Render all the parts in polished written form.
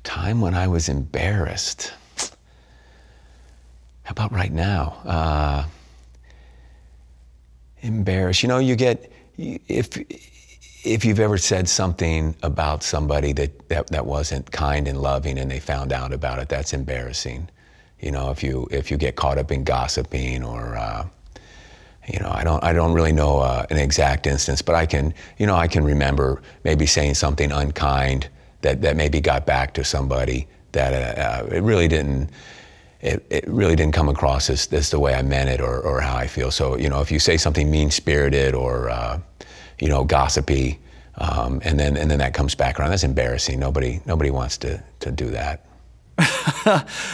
Time when I was embarrassed. How about right now? Embarrassed. You know, if you've ever said something about somebody that wasn't kind and loving and they found out about it, that's embarrassing. You know, if you get caught up in gossiping or you know, I don't really know an exact instance, but I can remember maybe saying something unkind that maybe got back to somebody that it really didn't come across as the way I meant it or how I feel. So, you know, if you say something mean-spirited or you know, gossipy, and then that comes back around, that's embarrassing. Nobody wants to do that.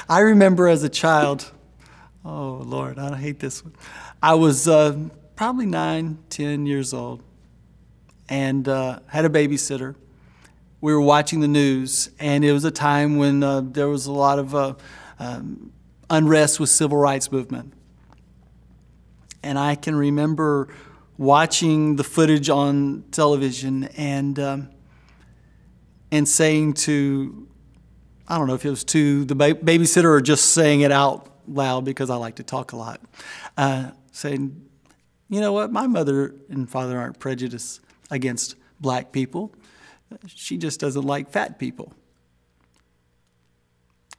I remember as a child, oh Lord, I hate this one. I was probably 9, 10 years old and had a babysitter. We were watching the news, and it was a time when there was a lot of unrest with civil rights movement. And I can remember watching the footage on television and saying to, I don't know if it was to the babysitter or just saying it out loud because I like to talk a lot, saying, you know what, my mother and father aren't prejudiced against black people. She just doesn't like fat people.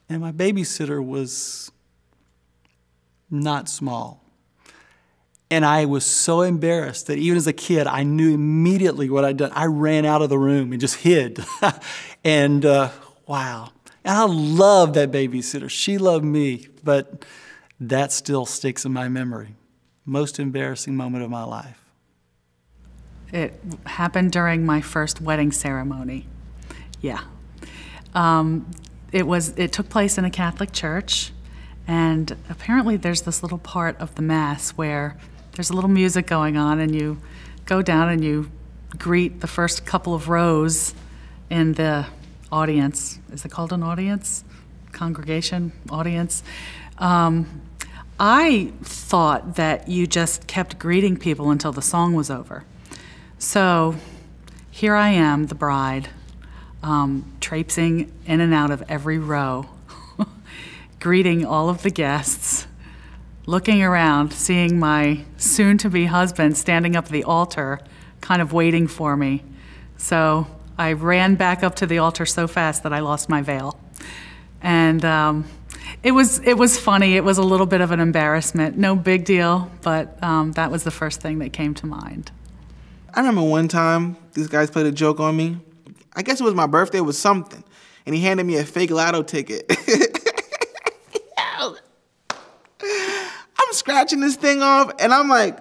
And my babysitter was not small. And I was so embarrassed that even as a kid, I knew immediately what I'd done. I ran out of the room and just hid. And wow. And I loved that babysitter. She loved me, but that still sticks in my memory. Most embarrassing moment of my life. It happened during my first wedding ceremony. Yeah. It took place in a Catholic church, and apparently there's this little part of the Mass where there's a little music going on, and you go down and you greet the first couple of rows in the audience. Is it called an audience? Congregation? Audience? I thought that you just kept greeting people until the song was over. So here I am, the bride, traipsing in and out of every row, greeting all of the guests, looking around, seeing my soon-to-be husband standing up at the altar, kind of waiting for me. So I ran back up to the altar so fast that I lost my veil. And it was funny. It was a little bit of an embarrassment. No big deal, but that was the first thing that came to mind. I remember one time, these guys played a joke on me. I guess it was my birthday, it was something. And he handed me a fake lotto ticket. I'm scratching this thing off, and I'm like,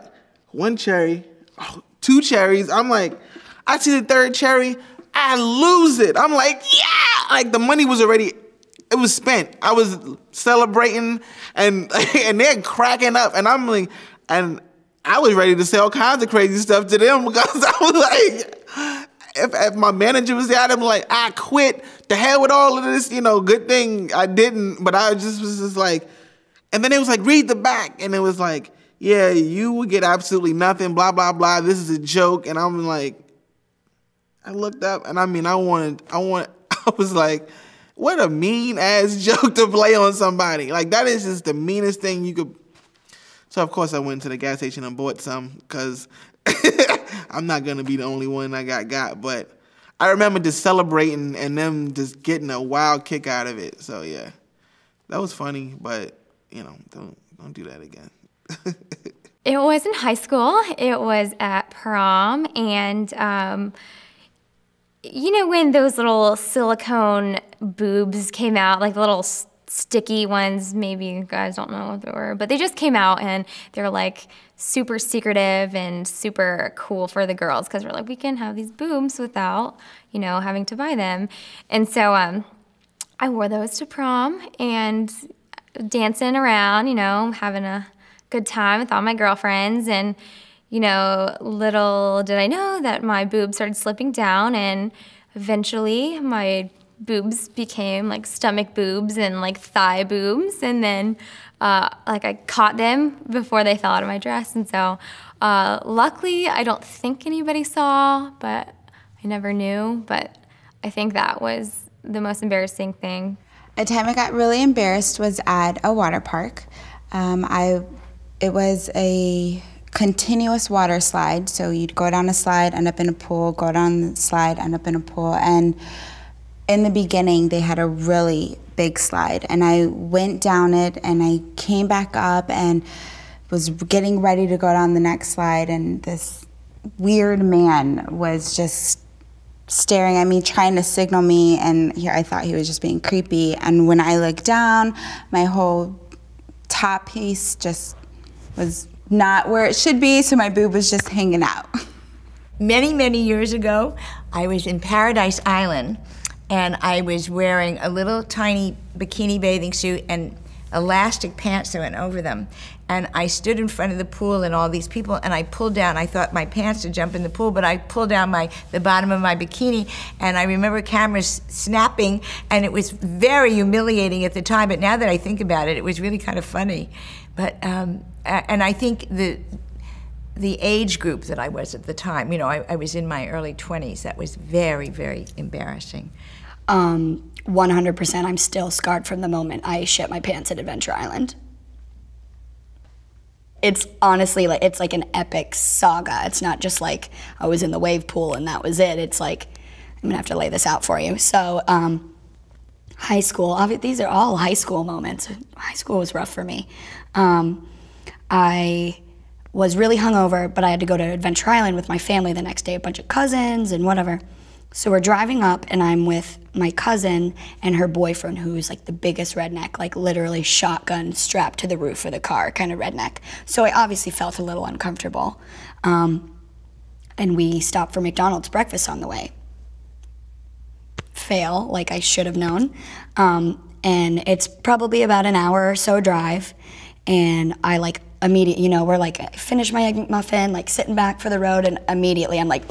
1 cherry, 2 cherries. I'm like, I see the 3rd cherry, I lose it. I'm like, yeah! Like, the money was already, it was spent. I was celebrating, and they're cracking up, and I'm like, and I was ready to say all kinds of crazy stuff to them because I was like, if my manager was there, I'd be like, I quit. The hell with all of this, you know, good thing I didn't. But I was just like, and then it was like, read the back. And it was like, yeah, you would get absolutely nothing, blah, blah, blah. This is a joke. And I'm like, I looked up and I was like, what a mean ass joke to play on somebody. Like, that is just the meanest thing you could. So, of course, I went to the gas station and bought some because I'm not going to be the only one that got. But I remember just celebrating and them just getting a wild kick out of it. So, yeah, that was funny. But, you know, don't do that again. It was in high school. It was at prom. And, you know, when those little silicone boobs came out, like the little sticky ones, maybe you guys don't know what they were, but they just came out and they're like super secretive and super cool for the girls because we're like, we can have these boobs without, you know, having to buy them. And so I wore those to prom and dancing around, you know, having a good time with all my girlfriends. And, you know, little did I know that my boobs started slipping down, and eventually my boobs became like stomach boobs and like thigh boobs, and then like I caught them before they fell out of my dress. And so luckily I don't think anybody saw, but I never knew. But I think that was the most embarrassing thing? A time I got really embarrassed was at a water park. It was a continuous water slide, so you'd go down a slide, end up in a pool, go down the slide, end up in a pool, and in the beginning they had a really big slide, and I went down it, and I came back up and was getting ready to go down the next slide, and this weird man was just staring at me, trying to signal me, and I thought he was just being creepy. And when I looked down, my whole top piece just was not where it should be, so my boob was just hanging out. Many, many years ago, I was in Paradise Island, and I was wearing a little tiny bikini bathing suit and elastic pants that went over them. And I stood in front of the pool and all these people, and I pulled down, I thought my pants would jump in the pool, but I pulled down the bottom of my bikini, and I remember cameras snapping, and it was very humiliating at the time, but now that I think about it, it was really kind of funny. But, and I think the age group that I was at the time, you know, I was in my early 20s, that was very, very embarrassing. 100%, I'm still scarred from the moment I shit my pants at Adventure Island. It's honestly like, it's like an epic saga. It's not just like I was in the wave pool and that was it. It's like, I'm gonna have to lay this out for you. So, high school, these are all high school moments. High school was rough for me. I was really hungover, but I had to go to Adventure Island with my family the next day, a bunch of cousins and whatever. So we're driving up, and I'm with my cousin and her boyfriend, who's like the biggest redneck, like literally shotgun strapped to the roof of the car, kind of redneck. So I obviously felt a little uncomfortable. And we stopped for McDonald's breakfast on the way. Fail, like I should have known. And it's probably about an hour or so drive, and I like immediately, you know, we're like, I finish my egg muffin, like sitting back for the road, and immediately I'm like,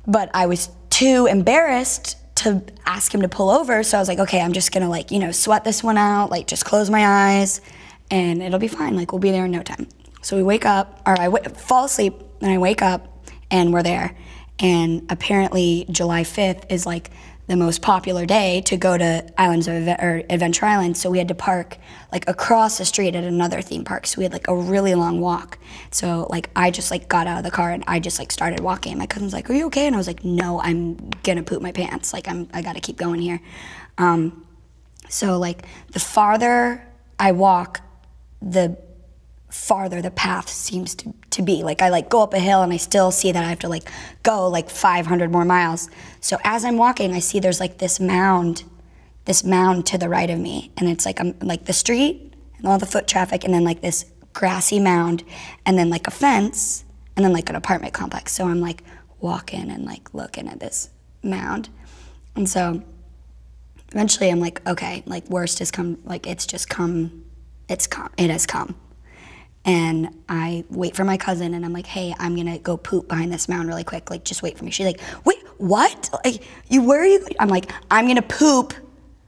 but I was too embarrassed to ask him to pull over, so I was like, okay, I'm just gonna like, you know, sweat this one out, like just close my eyes, and it'll be fine, like we'll be there in no time. So we wake up, or I fall asleep, and I wake up, and we're there. And apparently July 5th is like the most popular day to go to Adventure Island, so we had to park like across the street at another theme park, so we had like a really long walk. So like I just like got out of the car and I just like started walking. My cousin's like, are you okay? And I was like, no, I'm gonna poop my pants, like I gotta keep going here. So like the farther I walk, the farther the path seems to be. Like I like go up a hill and I still see that I have to like go like 500 more miles. So as I'm walking, I see there's like this mound to the right of me, and it's like I'm like the street and all the foot traffic, and then like this grassy mound, and then like a fence, and then like an apartment complex. So I'm like walking and like looking at this mound, and so eventually I'm like, okay, like worst has come, like it has come. And I wait for my cousin, and I'm like, hey, I'm gonna go poop behind this mound really quick, like just wait for me. She's like, wait, what? Like, where are you? I'm like, I'm gonna poop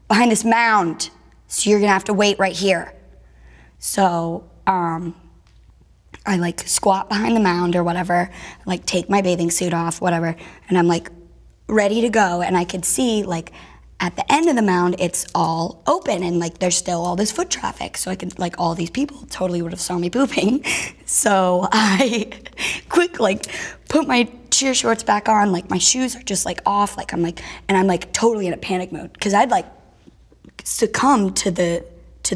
behind this mound, so you're gonna have to wait right here. So I like squat behind the mound or whatever, like take my bathing suit off, whatever, and I'm like ready to go, and I could see like at the end of the mound, it's all open, and like there's still all this foot traffic, so I could, like all these people totally would have saw me pooping. So I quick like put my cheer shorts back on, like my shoes are just like off, like I'm like totally in a panic mode, because I'd like succumbed to the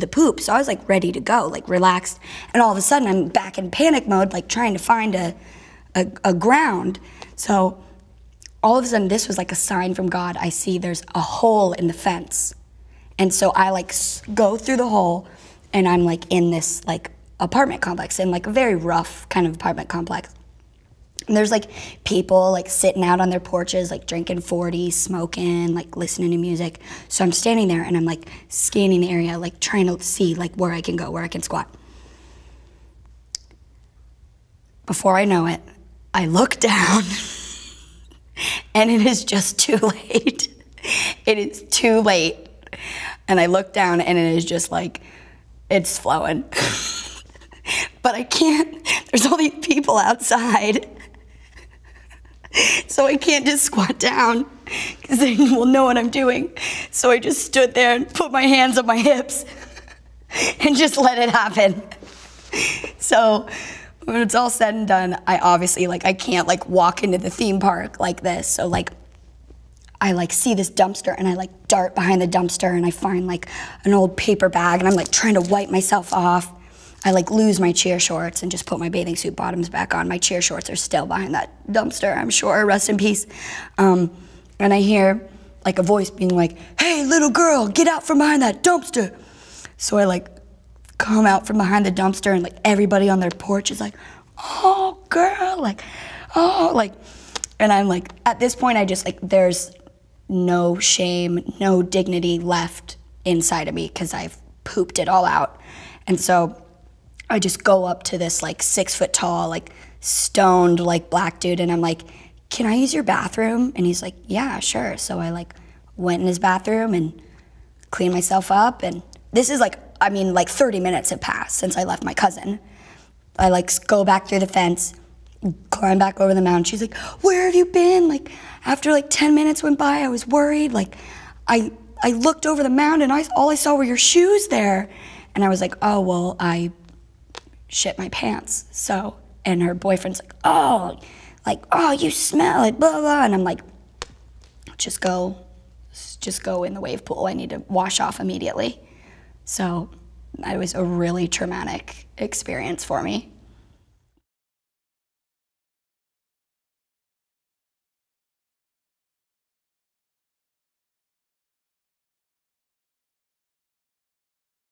poop, so I was like ready to go, like relaxed, and all of a sudden I'm back in panic mode, like trying to find a ground. So all of a sudden, this was like a sign from God. I see there's a hole in the fence. And so I like go through the hole, and I'm like in this like apartment complex, in like a very rough kind of apartment complex. And there's like people like sitting out on their porches, like drinking 40, smoking, like listening to music. So I'm standing there and I'm like scanning the area, like trying to see like where I can go, where I can squat. Before I know it, I look down and it is just too late. It is too late. And I look down and it is just like, it's flowing. But I can't, there's all these people outside. So I can't just squat down because they will know what I'm doing. So I just stood there and put my hands on my hips and just let it happen. So when it's all said and done, I obviously, like, I can't, like, walk into the theme park like this. So, like, I, like, see this dumpster and I, like, dart behind the dumpster and I find, like, an old paper bag and I'm, like, trying to wipe myself off. I, like, lose my cheer shorts and just put my bathing suit bottoms back on. My cheer shorts are still behind that dumpster, I'm sure, rest in peace. And I hear, like, a voice being like, "Hey, little girl, get out from behind that dumpster." So I, like, come out from behind the dumpster and, like, everybody on their porch is like, "Oh, girl," like, "Oh," like, and I'm like, at this point, I just, like, there's no shame, no dignity left inside of me because I've pooped it all out. And so I just go up to this, like, 6 foot tall, like, stoned, like, black dude, and I'm like, "Can I use your bathroom?" And he's like, "Yeah, sure." So I, like, went in his bathroom and cleaned myself up, and this is, like, I mean, like, 30 minutes have passed since I left my cousin. I, like, go back through the fence, climb back over the mountain. She's like, "Where have you been?" Like, after, like, 10 minutes went by, I was worried. Like, I looked over the mountain, and all I saw were your shoes there. And I was like, "Oh, well, I shit my pants." So, and her boyfriend's like, "Oh, like, oh, you smell it, blah, blah." And I'm like, just go in the wave pool. I need to wash off immediately. So it was a really traumatic experience for me.